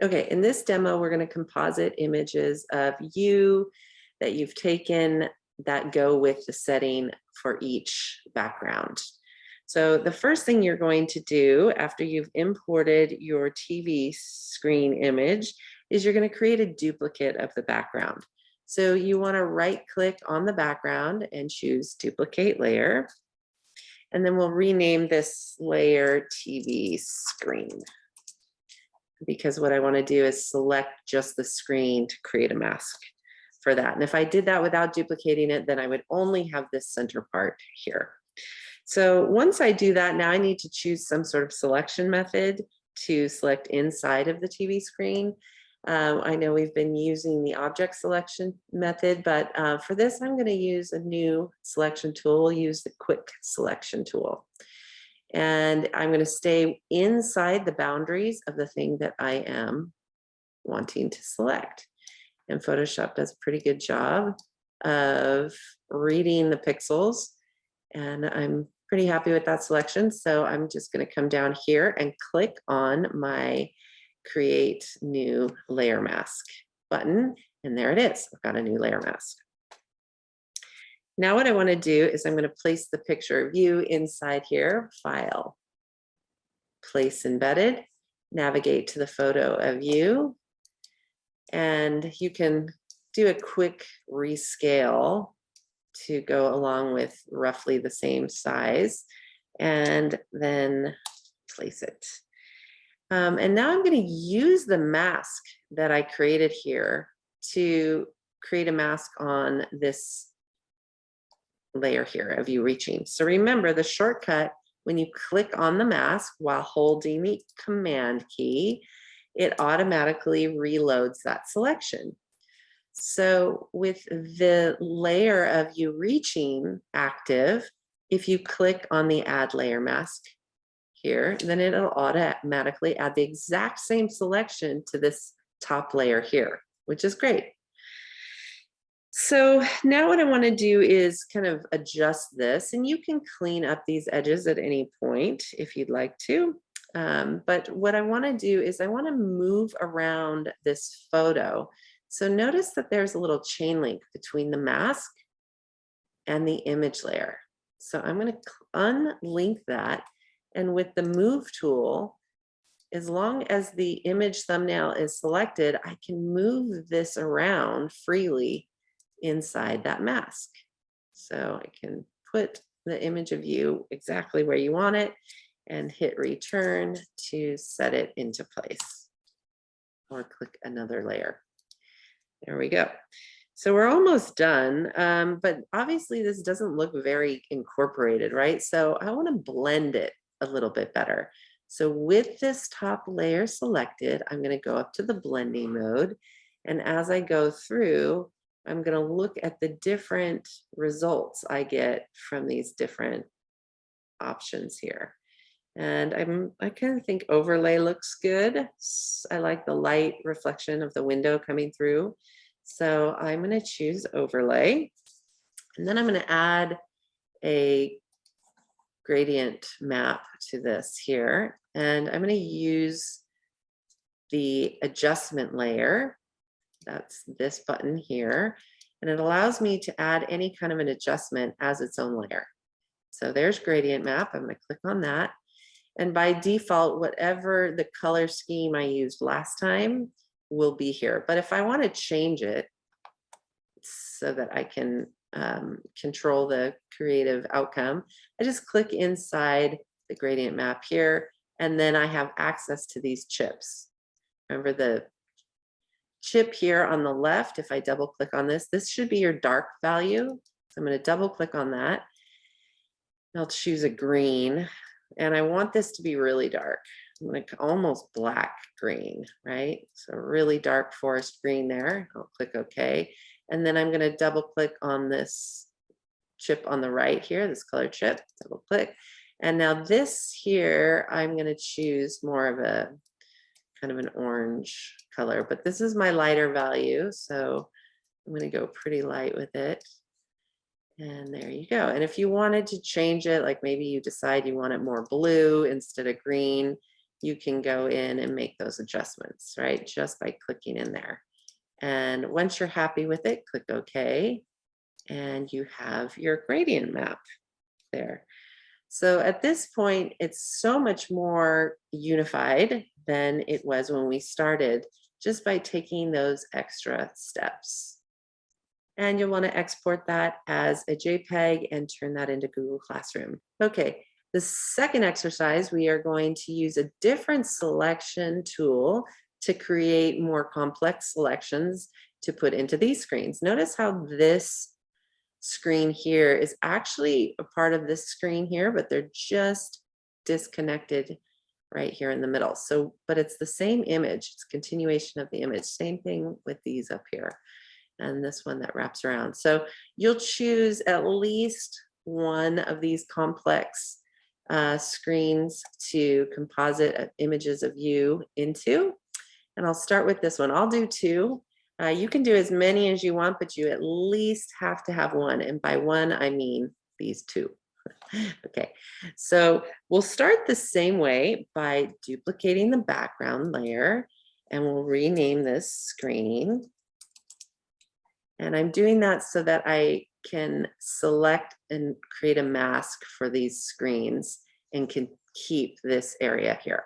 Okay, in this demo, we're going to composite images of you that you've taken that go with the setting for each background. So the first thing you're going to do after you've imported your TV screen image is you're going to create a duplicate of the background. So you want to right click on the background and choose duplicate layer. And then we'll rename this layer TV screen, because what I want to do is select just the screen to create a mask for that. And if I did that without duplicating it, then I would only have this center part here. So once I do that, now I need to choose some sort of selection method to select inside of the TV screen. I know we've been using the object selection method, but for this, I'm going to use a new selection tool. We'll use the quick selection tool. And I'm going to stay inside the boundaries of the thing that I am wanting to select. And Photoshop does a pretty good job of reading the pixels. And I'm pretty happy with that selection. So I'm just going to come down here and click on my Create New Layer Mask button. And there it is. I've got a new layer mask. Now what I want to do is I'm going to place the picture of you inside here, File, Place Embedded, navigate to the photo of you, and you can do a quick rescale to go along with roughly the same size, and then place it. And now I'm going to use the mask that I created here to create a mask on this layer here of you reaching. So remember the shortcut, when you click on the mask while holding the Command key, it automatically reloads that selection. So with the layer of you reaching active, if you click on the Add Layer Mask here, then it'll automatically add the exact same selection to this top layer here, which is great. So now what I want to do is kind of adjust this, and you can clean up these edges at any point if you'd like to. But what I want to do is I want to move around this photo. So notice that there's a little chain link between the mask and the image layer. So I'm going to unlink that. And with the move tool, as long as the image thumbnail is selected, I can move this around freely inside that mask. So I can put the image of you exactly where you want it and hit return to set it into place, or click another layer. There we go. So we're almost done, but obviously this doesn't look very incorporated, right? So I want to blend it a little bit better. So with this top layer selected, I'm going to go up to the blending mode. And as I go through, I'm going to look at the different results I get from these different options here. And I kind of think overlay looks good. I like the light reflection of the window coming through. So I'm going to choose overlay. And then I'm going to add a gradient map to this here. And I'm going to use the adjustment layer. That's this button here. And it allows me to add any kind of an adjustment as its own layer. So there's gradient map. I'm going to click on that. And by default, whatever the color scheme I used last time will be here. But if I want to change it so that I can control the creative outcome, I just click inside the gradient map here, and then I have access to these chips. Remember the chip here on the left, if I double click on this, this should be your dark value. So I'm going to double click on that. I'll choose a green, and I want this to be really dark, like almost black green, right? So really dark forest green there. I'll click OK. And then I'm going to double click on this chip on the right here, this color chip, double click. And now this here, I'm going to choose more of a kind of an orange color, but this is my lighter value. So I'm going to go pretty light with it. And there you go. And if you wanted to change it, like maybe you decide you want it more blue instead of green, you can go in and make those adjustments, right? Just by clicking in there. And once you're happy with it, click OK. And you have your gradient map there. So at this point, it's so much more unified than it was when we started, just by taking those extra steps. And you'll want to export that as a JPEG and turn that into Google Classroom. Okay, the second exercise, we are going to use a different selection tool to create more complex selections to put into these screens. Notice how this screen here is actually a part of this screen here, but they're just disconnected right here in the middle. So, but it's the same image, it's continuation of the image. Same thing with these up here and this one that wraps around. So you'll choose at least one of these complex screens to composite images of you into. And I'll start with this one. I'll do two. You can do as many as you want, but you at least have to have one. And by one, I mean these two. Okay, so we'll start the same way by duplicating the background layer, and we'll rename this screen. And I'm doing that so that I can select and create a mask for these screens and can keep this area here.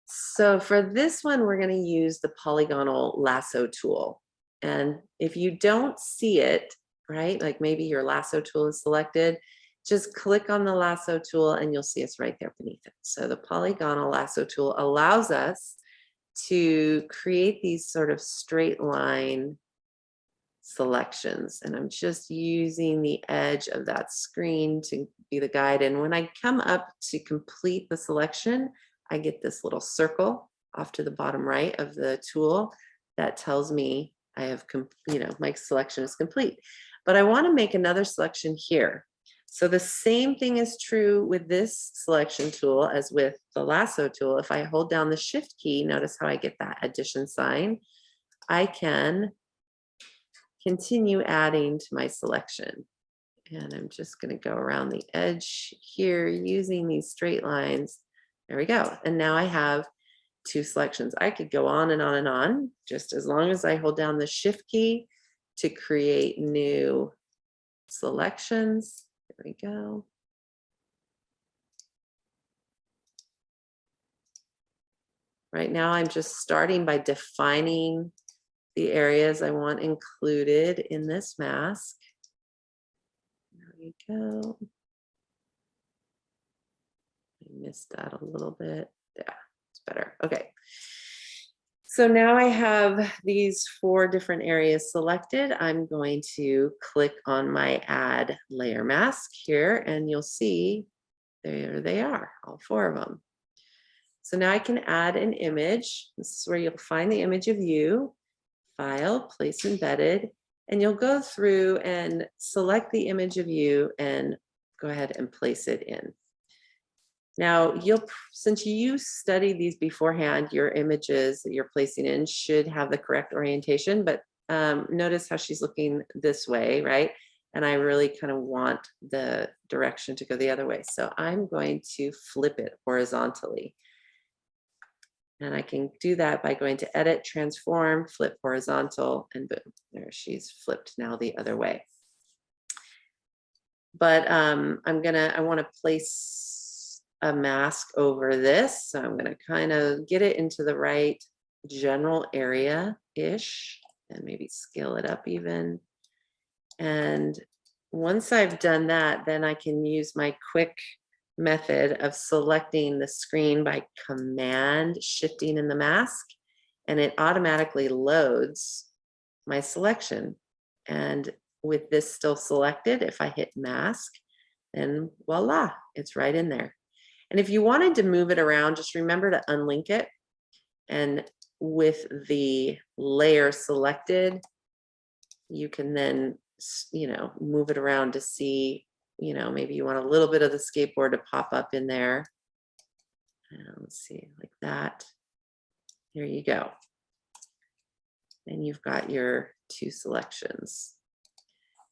So for this one, we're going to use the Polygonal Lasso tool. And if you don't see it, right, like maybe your Lasso tool is selected, just click on the Lasso tool and you'll see it's right there beneath it. So the Polygonal Lasso tool allows us to create these sort of straight line selections. And I'm just using the edge of that screen to be the guide. And when I come up to complete the selection, I get this little circle off to the bottom right of the tool that tells me I have, my selection is complete. But I want to make another selection here. So the same thing is true with this selection tool as with the Lasso tool. If I hold down the Shift key, notice how I get that addition sign. I can continue adding to my selection. And I'm just going to go around the edge here using these straight lines. There we go. And now I have two selections. I could go on and on and on, just as long as I hold down the Shift key to create new selections. There we go. Right now, I'm just starting by defining the areas I want included in this mask. There we go. I missed that a little bit. Yeah, it's better. Okay. So now I have these 4 different areas selected. I'm going to click on my add layer mask here, and you'll see there they are, all 4 of them. So now I can add an image. This is where you'll find the image of you, file, place embedded, and you'll go through and select the image of you and go ahead and place it in. Now, since you studied these beforehand, your images that you're placing in should have the correct orientation, but notice how she's looking this way, right? And I really kind of want the direction to go the other way. So I'm going to flip it horizontally. And I can do that by going to Edit, Transform, Flip Horizontal, and boom, there she's flipped now the other way. But I want to place a mask over this. So I'm going to kind of get it into the right general area-ish and maybe scale it up even. And once I've done that, then I can use my quick method of selecting the screen by command shifting in the mask, and it automatically loads my selection. And with this still selected, if I hit mask, then voila, it's right in there. And if you wanted to move it around, just remember to unlink it. And with the layer selected, you can then, move it around to see, maybe you want a little bit of the skateboard to pop up in there. Let's see, like that. There you go. And you've got your 2 selections.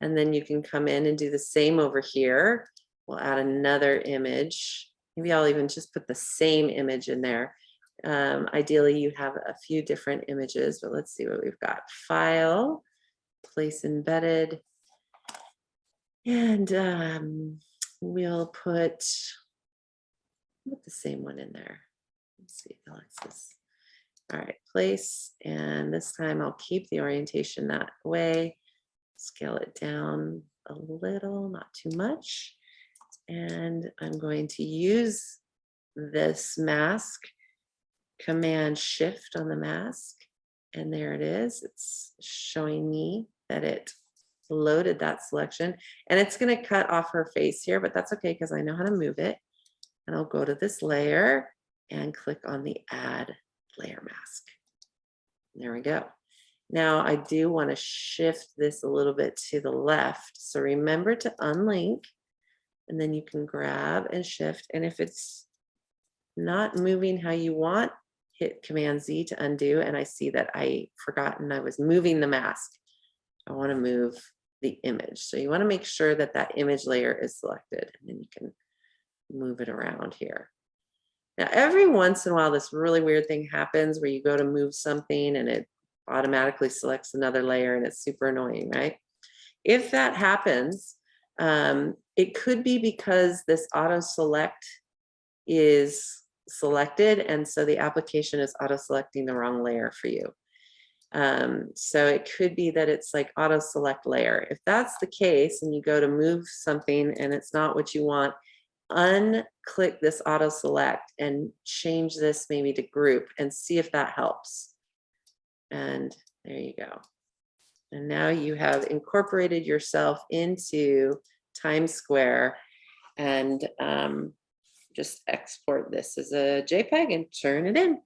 And then you can come in and do the same over here. We'll add another image Maybe I'll even just put the same image in there. Ideally, you have a few different images, but let's see what we've got. File, place embedded, and we'll put the same one in there. Let's see, Alexis. All right, place, and this time I'll keep the orientation that way, scale it down a little, not too much. And I'm going to use this mask, Command Shift on the mask, and there it is. It's showing me that it loaded that selection, and it's going to cut off her face here, but that's okay because I know how to move it. And I'll go to this layer and click on the Add Layer Mask. There we go. Now I do want to shift this a little bit to the left. So remember to unlink, and then you can grab and shift. And if it's not moving how you want, hit Command Z to undo. And I see that I forgotten I was moving the mask. I want to move the image. So you want to make sure that that image layer is selected, and then you can move it around here. Now, every once in a while, this really weird thing happens where you go to move something and it automatically selects another layer, and it's super annoying, right? If that happens, it could be because this auto select is selected, and so the application is auto selecting the wrong layer for you. So it could be that it's like auto select layer. If that's the case and you go to move something and it's not what you want, unclick this auto select and change this maybe to group and see if that helps. And there you go. And now you have incorporated yourself into Times Square, and just export this as a JPEG and turn it in.